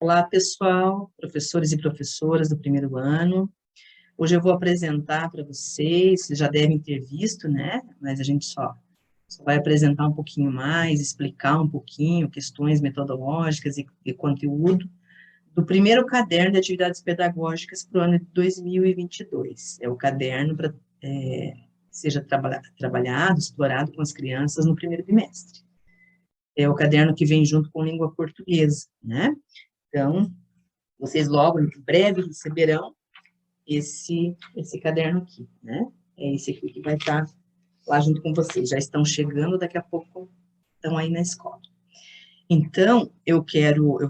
Olá, pessoal, professores e professoras do primeiro ano. Hoje eu vou apresentar para vocês já devem ter visto, né? Mas a gente só vai apresentar um pouquinho mais, explicar um pouquinho questões metodológicas e conteúdo do primeiro caderno de atividades pedagógicas para o ano de 2022. É o caderno para seja trabalhado, explorado com as crianças no primeiro bimestre. É o caderno que vem junto com língua portuguesa, né? Então, vocês logo, em breve, receberão esse caderno aqui, né? É esse aqui que vai estar lá junto com vocês. Já estão chegando, daqui a pouco estão aí na escola. Então, eu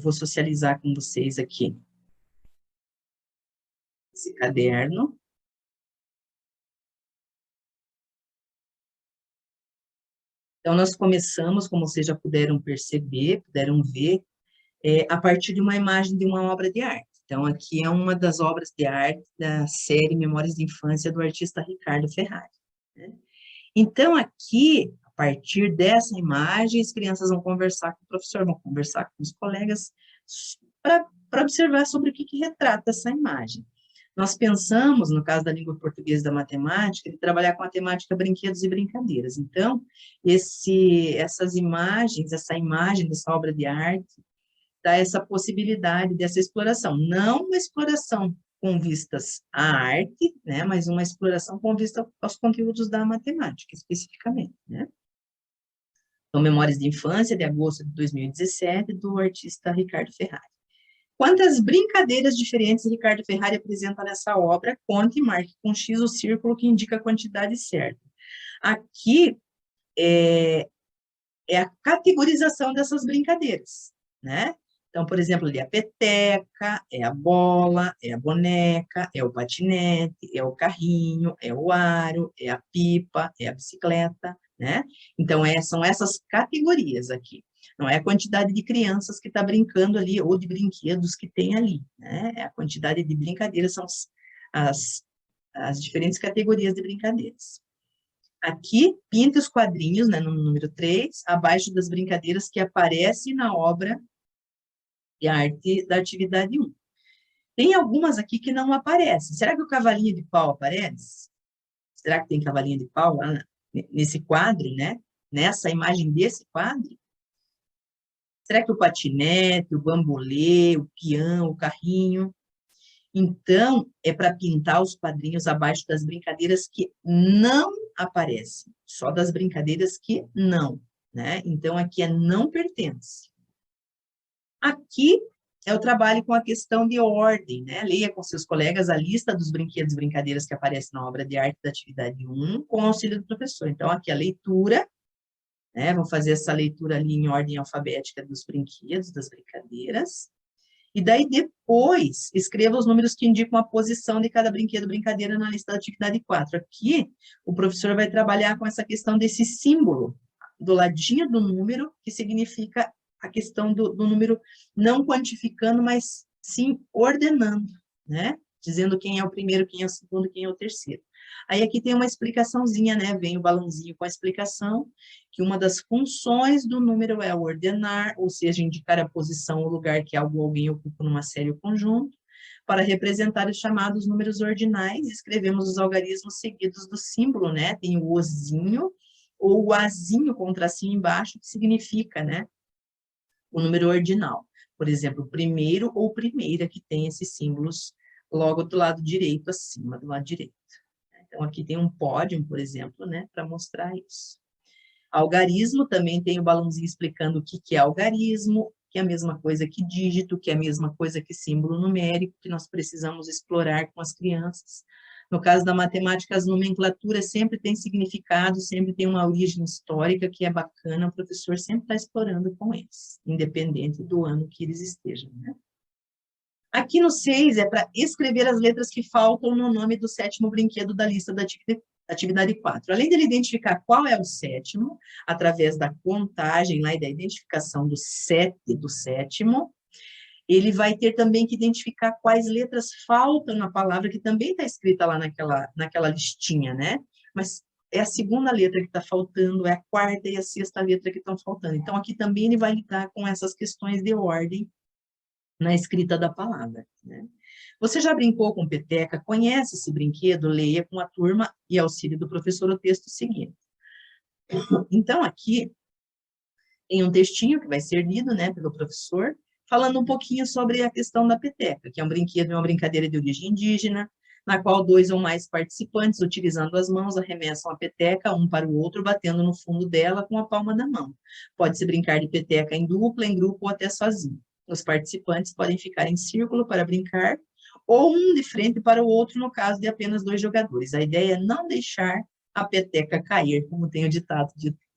vou socializar com vocês aqui esse caderno. Então, nós começamos, como vocês já puderam perceber, puderam ver, a partir de uma imagem de uma obra de arte. Então, aqui é uma das obras de arte da série Memórias de Infância do artista Ricardo Ferrari, né? Então, aqui, a partir dessa imagem, as crianças vão conversar com o professor, vão conversar com os colegas, para observar sobre o que retrata essa imagem. Nós pensamos, no caso da língua portuguesa e da matemática, de trabalhar com a temática brinquedos e brincadeiras. Então, essas imagens, essa imagem dessa obra de arte, dá essa possibilidade dessa exploração. Não uma exploração com vistas à arte, né, mas uma exploração com vista aos conteúdos da matemática, especificamente, né. Então, Memórias de Infância, de agosto de 2017, do artista Ricardo Ferrari. Quantas brincadeiras diferentes Ricardo Ferrari apresenta nessa obra? Conte e marque com X o círculo que indica a quantidade certa. Aqui é a categorização dessas brincadeiras, né? Então, por exemplo, ali a peteca, é a bola, é a boneca, é o patinete, é o carrinho, é o aro, é a pipa, é a bicicleta, né? Então, são essas categorias aqui. Não é a quantidade de crianças que está brincando ali, ou de brinquedos que tem ali, né? É a quantidade de brincadeiras, são as diferentes categorias de brincadeiras. Aqui, pinte os quadrinhos, né, no número 3, abaixo das brincadeiras que aparecem na obra de arte da atividade 1. Tem algumas aqui que não aparecem. Será que o cavalinho de pau aparece? Será que tem cavalinho de pau lá nesse quadro, né? Nessa imagem desse quadro? Será que o patinete, o bambolê, o peão, o carrinho? Então, é para pintar os quadrinhos abaixo das brincadeiras que não aparecem, só das brincadeiras que não, né? Então, aqui é não pertence. Aqui é o trabalho com a questão de ordem, né? Leia com seus colegas a lista dos brinquedos e brincadeiras que aparecem na obra de arte da atividade 1, com o auxílio do professor. Então, aqui a leitura, né? Vamos fazer essa leitura ali em ordem alfabética dos brinquedos, das brincadeiras. E daí, depois, escreva os números que indicam a posição de cada brinquedo, brincadeira na lista da atividade 4. Aqui, o professor vai trabalhar com essa questão desse símbolo, do ladinho do número, que significa a questão do número não quantificando, mas sim ordenando, né? Dizendo quem é o primeiro, quem é o segundo, quem é o terceiro. Aí aqui tem uma explicaçãozinha, né? Vem o balãozinho com a explicação, que uma das funções do número é ordenar, ou seja, indicar a posição ou lugar que algo ou alguém ocupa numa série ou conjunto. Para representar os chamados números ordinais, escrevemos os algarismos seguidos do símbolo, né? Tem o ozinho, ou o azinho com tracinho embaixo, que significa, né? O número ordinal. Por exemplo, o primeiro ou primeira, que tem esses símbolos logo do lado direito, acima do lado direito. Então, aqui tem um pódio, por exemplo, né, para mostrar isso. Algarismo, também tem o balãozinho explicando o que é algarismo, que é a mesma coisa que dígito, que é a mesma coisa que símbolo numérico, que nós precisamos explorar com as crianças. No caso da matemática, as nomenclaturas sempre têm significado, sempre tem uma origem histórica que é bacana, o professor sempre está explorando com eles, independente do ano que eles estejam, né? Aqui no 6 é para escrever as letras que faltam no nome do 7º brinquedo da lista da atividade 4. Além dele identificar qual é o 7º, através da contagem lá e da identificação do 7 do 7º, ele vai ter também que identificar quais letras faltam na palavra, que também está escrita lá naquela listinha, né? Mas é a 2ª letra que está faltando, é a 4ª e a 6ª letra que estão faltando. Então, aqui também ele vai lidar com essas questões de ordem na escrita da palavra, né? Você já brincou com peteca? Conhece esse brinquedo? Leia com a turma e auxílio do professor o texto seguinte. Então, aqui tem um textinho que vai ser lido, né, pelo professor, falando um pouquinho sobre a questão da peteca, que é um brinquedo, uma brincadeira de origem indígena, na qual 2 ou mais participantes, utilizando as mãos, arremessam a peteca um para o outro, batendo no fundo dela com a palma da mão. Pode-se brincar de peteca em dupla, em grupo ou até sozinho. Os participantes podem ficar em círculo para brincar, ou um de frente para o outro, no caso de apenas 2 jogadores. A ideia é não deixar a peteca cair, como tem o ditado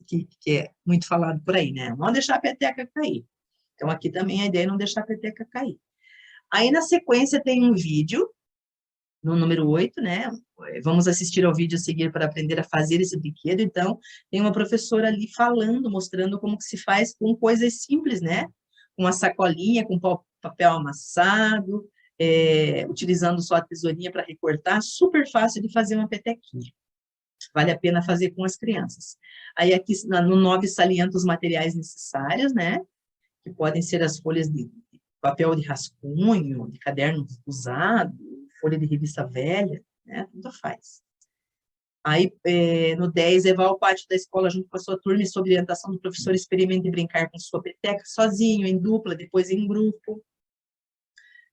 que é muito falado por aí, né? Não deixar a peteca cair. Então, aqui também a ideia é não deixar a peteca cair. Aí, na sequência, tem um vídeo, no número 8, né? Vamos assistir ao vídeo a seguir para aprender a fazer esse brinquedo. Então, tem uma professora ali falando, mostrando como que se faz com coisas simples, né? Com uma sacolinha, com papel amassado, utilizando só a tesourinha para recortar. Super fácil de fazer uma petequinha. Vale a pena fazer com as crianças. Aí aqui no 9 salienta os materiais necessários, né? Que podem ser as folhas de papel de rascunho, de caderno usado, folha de revista velha, né? Tudo faz. Aí, no 10, vá ao pátio da escola junto com a sua turma e sob orientação do professor, experimente brincar com sua peteca sozinho, em dupla, depois em grupo.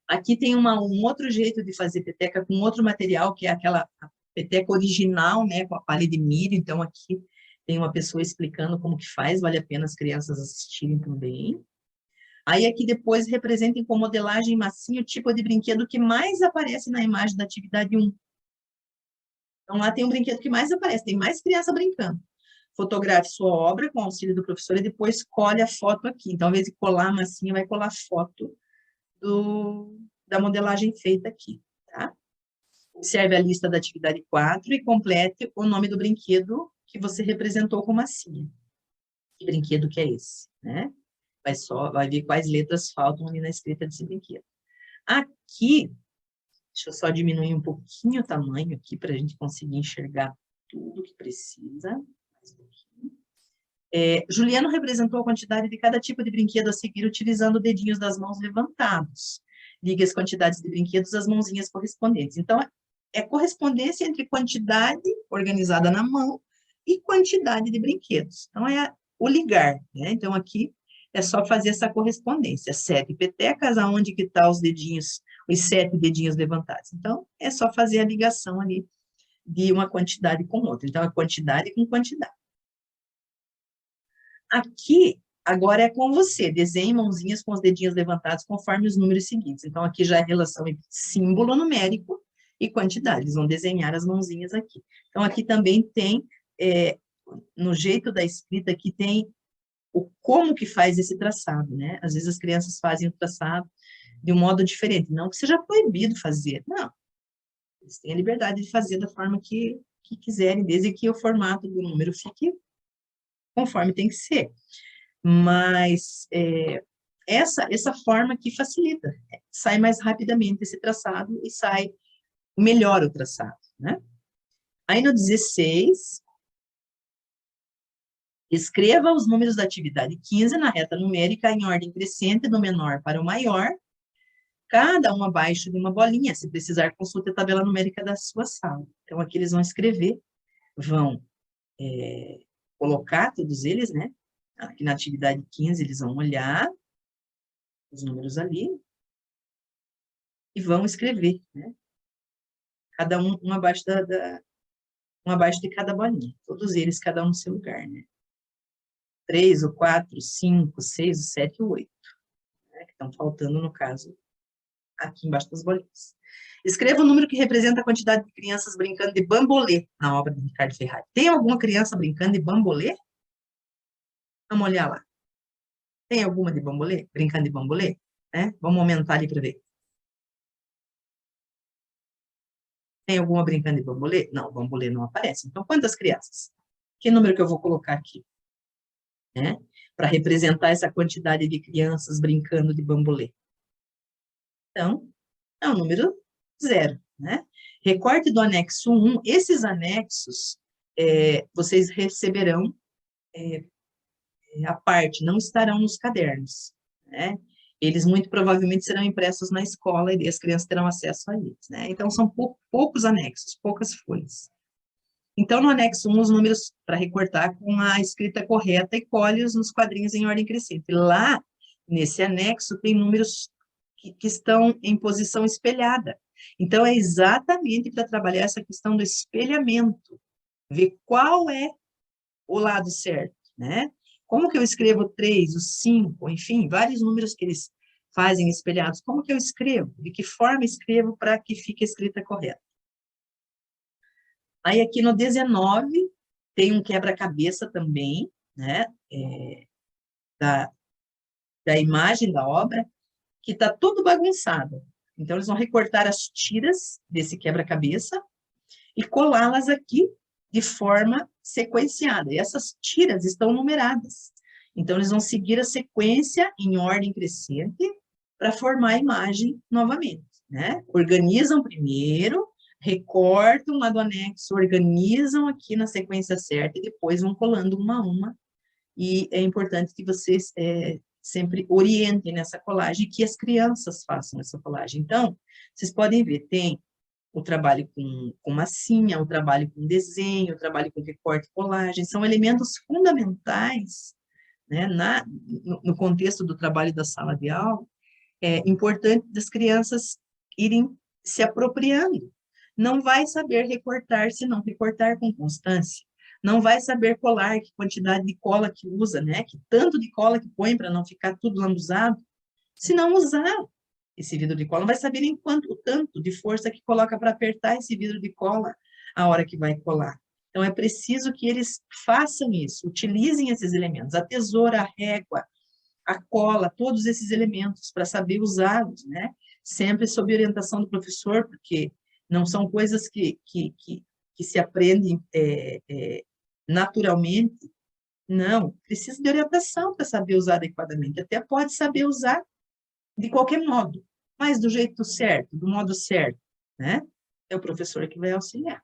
Aqui tem um outro jeito de fazer peteca com outro material, que é aquela peteca original, né, com a palha de milho. Então, aqui tem uma pessoa explicando como que faz, vale a pena as crianças assistirem também. Aí, aqui depois, representem com modelagem massinha o tipo de brinquedo que mais aparece na imagem da atividade 1. Então, lá tem um brinquedo que mais aparece, tem mais criança brincando. Fotografe sua obra com auxílio do professor e depois colhe a foto aqui. Então, ao invés de colar a massinha, vai colar foto da modelagem feita aqui, tá? Observe a lista da atividade 4 e complete o nome do brinquedo que você representou com massinha. Que brinquedo que é esse, né? Vai ver quais letras faltam ali na escrita desse brinquedo. Aqui, deixa eu só diminuir um pouquinho o tamanho aqui para a gente conseguir enxergar tudo que precisa. Mais um pouquinho. Juliano representou a quantidade de cada tipo de brinquedo a seguir utilizando os dedinhos das mãos levantados. Ligue as quantidades de brinquedos às mãozinhas correspondentes. Então, é correspondência entre quantidade organizada na mão e quantidade de brinquedos. Então, é o ligar, né? Então, aqui é só fazer essa correspondência. 7 petecas, aonde que tá os dedinhos, os 7 dedinhos levantados. Então, é só fazer a ligação ali de uma quantidade com outra. Então, é quantidade com quantidade. Aqui, agora é com você. Desenhe mãozinhas com os dedinhos levantados conforme os números seguintes. Então, aqui já é a relação entre símbolo numérico e quantidade. Eles vão desenhar as mãozinhas aqui. Então, aqui também tem, no jeito da escrita, aqui tem o como que faz esse traçado, né? Às vezes as crianças fazem o traçado de um modo diferente. Não que seja proibido fazer, não. Eles têm a liberdade de fazer da forma que quiserem, desde que o formato do número fique conforme tem que ser. Mas essa forma aqui facilita. Sai mais rapidamente esse traçado e sai melhor o traçado, né? Aí no 16, escreva os números da atividade 15 na reta numérica em ordem crescente, do menor para o maior, cada um abaixo de uma bolinha. Se precisar, consulte a tabela numérica da sua sala. Então, aqui eles vão escrever, vão colocar todos eles, né? Aqui na atividade 15, eles vão olhar os números ali e vão escrever, né? Cada um abaixo um abaixo de cada bolinha. Todos eles, cada um no seu lugar, né? 3, o 4, 5, 6, o 7 e o 8. Né? Que estão faltando, no caso, aqui embaixo das bolinhas. Escreva o número que representa a quantidade de crianças brincando de bambolê na obra de Ricardo Ferrari. Tem alguma criança brincando de bambolê? Vamos olhar lá. Tem alguma de bambolê? Brincando de bambolê? Né? Vamos aumentar ali para ver. Tem alguma brincando de bambolê? Não, bambolê não aparece. Então, quantas crianças? Que número que eu vou colocar aqui? Né? Para representar essa quantidade de crianças brincando de bambolê. Então, é o número 0, né? Recorte do anexo 1. Esses anexos, vocês receberão à parte, não estarão nos cadernos, né? eles muito provavelmente serão impressos na escola e as crianças terão acesso a eles, né? Então, são poucos anexos, poucas folhas. Então, no anexo 1, os números para recortar com a escrita correta e colhe-os nos quadrinhos em ordem crescente. Lá, nesse anexo, tem números que estão em posição espelhada. Então, é exatamente para trabalhar essa questão do espelhamento, ver qual é o lado certo, né? Como que eu escrevo 3, o 5, enfim, vários números que eles fazem espelhados. Como que eu escrevo? De que forma escrevo para que fique a escrita correta? Aí aqui no 19 tem um quebra-cabeça também, né? Da imagem da obra, que está tudo bagunçado. Então, eles vão recortar as tiras desse quebra-cabeça e colá-las aqui de forma sequenciada. E essas tiras estão numeradas. Então, eles vão seguir a sequência em ordem crescente para formar a imagem novamente, né? Organizam primeiro, recortam lá do anexo, organizam aqui na sequência certa e depois vão colando uma a uma. E é importante que vocês sempre orientem nessa colagem, que as crianças façam essa colagem. Então, vocês podem ver, tem o trabalho com massinha, o trabalho com desenho, o trabalho com recorte e colagem, são elementos fundamentais, né, no contexto do trabalho da sala de aula, é importante das crianças irem se apropriando. Não vai saber recortar se não recortar com constância. Não vai saber colar, que quantidade de cola que usa, né? Que tanto de cola que põe para não ficar tudo lambuzado. Se não usar esse vidro de cola, não vai saber nem o tanto de força que coloca para apertar esse vidro de cola a hora que vai colar. Então, é preciso que eles façam isso, utilizem esses elementos, a tesoura, a régua, a cola, todos esses elementos para saber usá-los, né? Sempre sob orientação do professor, porque não são coisas que se aprendem naturalmente. Não, precisa de orientação para saber usar adequadamente. Até pode saber usar de qualquer modo, mas do jeito certo, do modo certo, né? É o professor que vai auxiliar.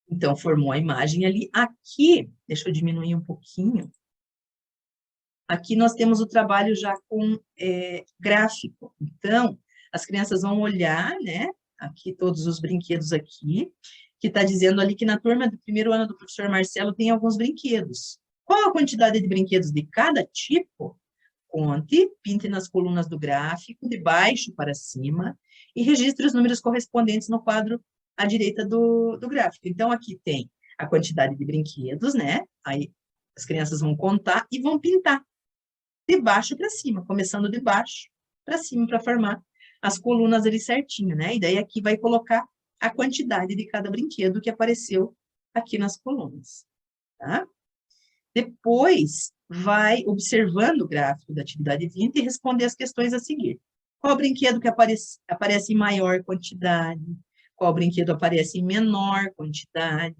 Então, formou a imagem ali. Aqui, deixa eu diminuir um pouquinho. Aqui nós temos o trabalho já com gráfico. Então, as crianças vão olhar, né? Aqui, todos os brinquedos aqui, que está dizendo ali que na turma do primeiro ano do professor Marcelo tem alguns brinquedos. Qual a quantidade de brinquedos de cada tipo? Conte, pinte nas colunas do gráfico, de baixo para cima, e registre os números correspondentes no quadro à direita do gráfico. Então, aqui tem a quantidade de brinquedos, né? Aí as crianças vão contar e vão pintar de baixo para cima, começando de baixo para cima, para formar as colunas ali certinho, né? E daí aqui vai colocar a quantidade de cada brinquedo que apareceu aqui nas colunas, tá? Depois, vai observando o gráfico da atividade 20 e responder as questões a seguir. Qual brinquedo que aparece em maior quantidade? Qual brinquedo aparece em menor quantidade?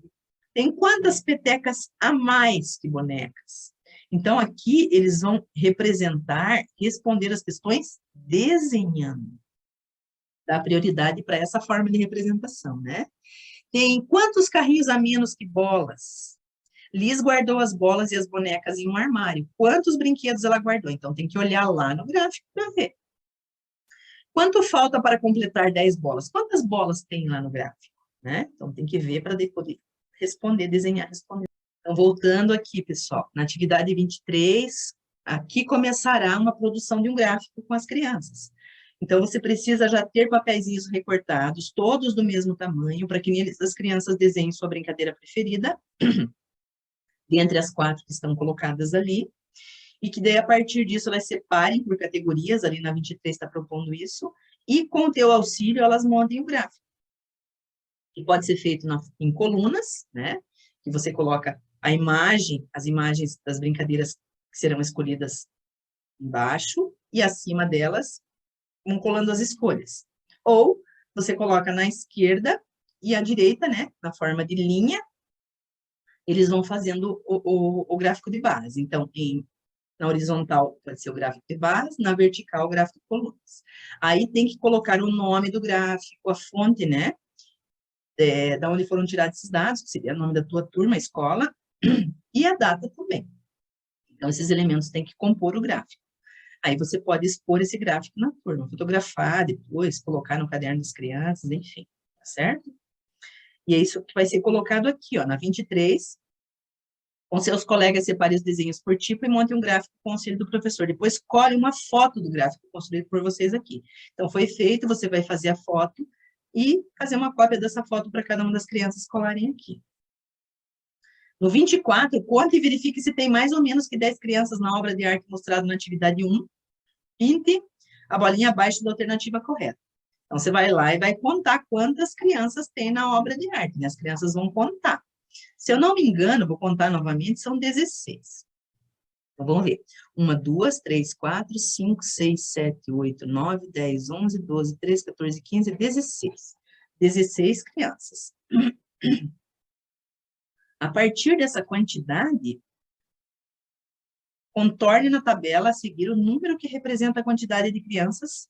Tem quantas petecas a mais que bonecas? Então, aqui, eles vão representar, responder as questões desenhando. Dá prioridade para essa forma de representação, né? Tem quantos carrinhos a menos que bolas? Liz guardou as bolas e as bonecas em um armário. Quantos brinquedos ela guardou? Então, tem que olhar lá no gráfico para ver. Quanto falta para completar 10 bolas? Quantas bolas tem lá no gráfico? Né? Então, tem que ver para poder responder, desenhar, responder. Então, voltando aqui, pessoal, na atividade 23, aqui começará uma produção de um gráfico com as crianças. Então, você precisa já ter papeizinhos recortados, todos do mesmo tamanho, para que as crianças desenhem sua brincadeira preferida, dentre as 4 que estão colocadas ali, e que daí, a partir disso, elas separem por categorias, ali na 23 está propondo isso, e com o teu auxílio, elas montem o gráfico. Que pode ser feito em colunas, né? Que você coloca a imagem, as imagens das brincadeiras que serão escolhidas embaixo, e acima delas, vão colando as escolhas. Ou você coloca na esquerda e à direita, né? Na forma de linha, eles vão fazendo o gráfico de base. Então, na horizontal pode ser o gráfico de base, na vertical o gráfico de colunas. Aí tem que colocar o nome do gráfico, a fonte, né? Da onde foram tirados esses dados, que seria o nome da tua turma, escola, e a data também. Então, esses elementos têm que compor o gráfico. Aí você pode expor esse gráfico na turma, fotografar depois, colocar no caderno das crianças, enfim, tá certo? E é isso que vai ser colocado aqui, ó, na 23, com seus colegas, separe os desenhos por tipo e monte um gráfico com o auxílio do professor. Depois, colhe uma foto do gráfico construído por vocês aqui. Então, foi feito, você vai fazer a foto e fazer uma cópia dessa foto para cada uma das crianças colarem aqui. No 24, conte e verifique se tem mais ou menos que 10 crianças na obra de arte mostrada na atividade 1. Pinte a bolinha abaixo da alternativa correta. Então, você vai lá e vai contar quantas crianças tem na obra de arte, né? As crianças vão contar. Se eu não me engano, vou contar novamente, são 16. Então, vamos ver. 1, 2, 3, 4, 5, 6, 7, 8, 9, 10, 11, 12, 13, 14, 15, 16. 16 crianças. A partir dessa quantidade, contorne na tabela a seguir o número que representa a quantidade de crianças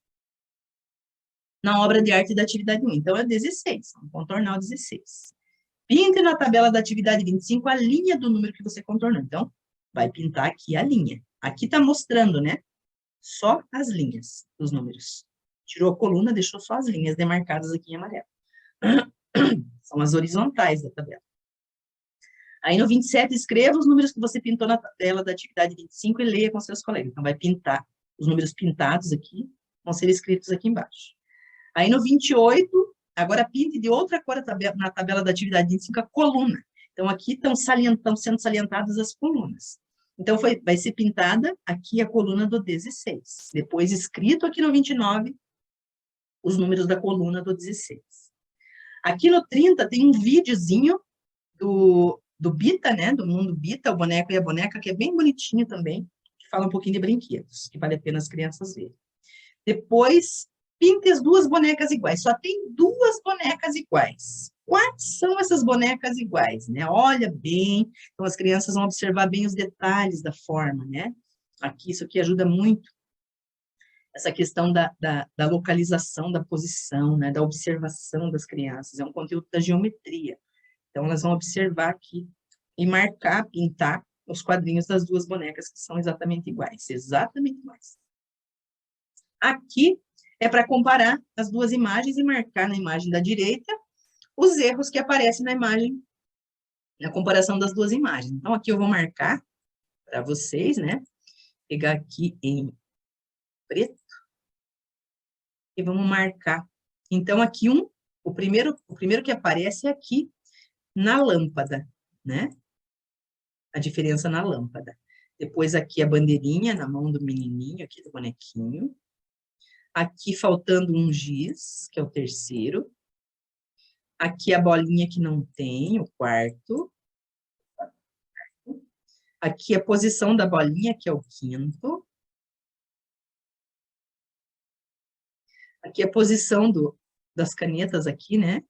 na obra de arte da atividade 1. Então, é 16. Vamos contornar o 16. Pinte na tabela da atividade 25 a linha do número que você contornou. Então, vai pintar aqui a linha. Aqui está mostrando, né? Só as linhas dos números. Tirou a coluna, deixou só as linhas demarcadas aqui em amarelo. São as horizontais da tabela. Aí, no 27, escreva os números que você pintou na tabela da atividade 25 e leia com seus colegas. Então, vai pintar os números pintados aqui, vão ser escritos aqui embaixo. Aí, no 28, agora pinte de outra cor na tabela da atividade 25 a coluna. Então, aqui estão sendo salientadas as colunas. Então, vai ser pintada aqui a coluna do 16. Depois, escrito aqui no 29, os números da coluna do 16. Aqui no 30, tem um videozinho do Bita, né? Do mundo Bita, o boneco e a boneca, que é bem bonitinho também, que fala um pouquinho de brinquedos, que vale a pena as crianças verem. Depois, pinte as duas bonecas iguais. Só tem duas bonecas iguais. Quais são essas bonecas iguais, né? Olha bem. Então, as crianças vão observar bem os detalhes da forma, né? Aqui, isso aqui ajuda muito. Essa questão da localização, da posição, né? Da observação das crianças. É um conteúdo da geometria. Então, elas vão observar aqui e marcar, pintar os quadrinhos das duas bonecas que são exatamente iguais. Exatamente iguais. Aqui é para comparar as duas imagens e marcar na imagem da direita os erros que aparecem na imagem, na comparação das duas imagens. Então, aqui eu vou marcar para vocês, né? Pegar aqui em preto e vamos marcar. Então, aqui o primeiro que aparece é aqui na lâmpada, né? A diferença na lâmpada. Depois aqui a bandeirinha na mão do menininho, aqui do bonequinho. Aqui faltando um giz, que é o terceiro. Aqui a bolinha que não tem, o quarto. Aqui a posição da bolinha, que é o quinto. Aqui a posição das canetas aqui, né?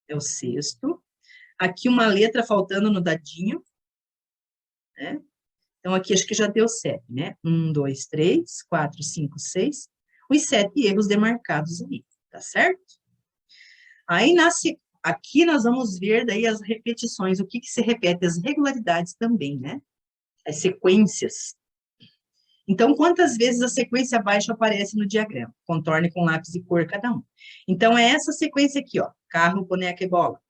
É o sexto. Aqui uma letra faltando no dadinho, né? Então, aqui acho que já deu 7, né? 1, 2, 3, 4, 5, 6. Os 7 erros demarcados ali, tá certo? Aí, aqui nós vamos ver daí as repetições, o que se repete, as regularidades também, né? As sequências. Então, quantas vezes a sequência abaixo aparece no diagrama? Contorne com lápis e cor cada um. Então, é essa sequência aqui, ó. Carro, boneca e bola.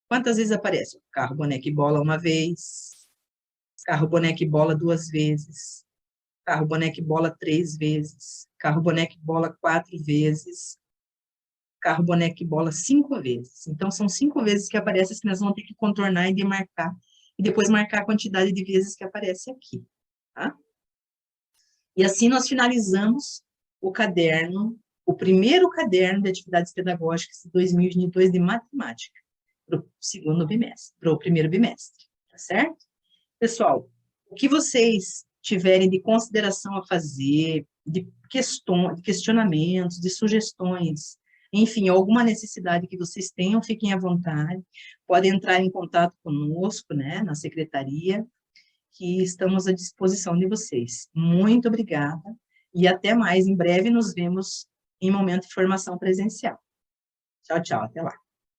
Quantas vezes aparece? Carro, boneca e bola uma vez. Carro, boneca e bola 2 vezes. Carro, boneca e bola 3 vezes. Carro, boneca e bola 4 vezes. Carro, boneca e bola 5 vezes. Então, são 5 vezes que aparece, que nós vamos ter que contornar e demarcar. E depois marcar a quantidade de vezes que aparece aqui, tá? E assim nós finalizamos o caderno, o primeiro caderno de atividades pedagógicas de 2022 de matemática, para o segundo bimestre, para o primeiro bimestre, tá certo? Pessoal, o que vocês tiverem de consideração a fazer, de questionamentos, de sugestões, enfim, alguma necessidade que vocês tenham, fiquem à vontade, podem entrar em contato conosco, né, na secretaria, que estamos à disposição de vocês. Muito obrigada e até mais. Em breve nos vemos em momento de formação presencial. Tchau, tchau. Até lá.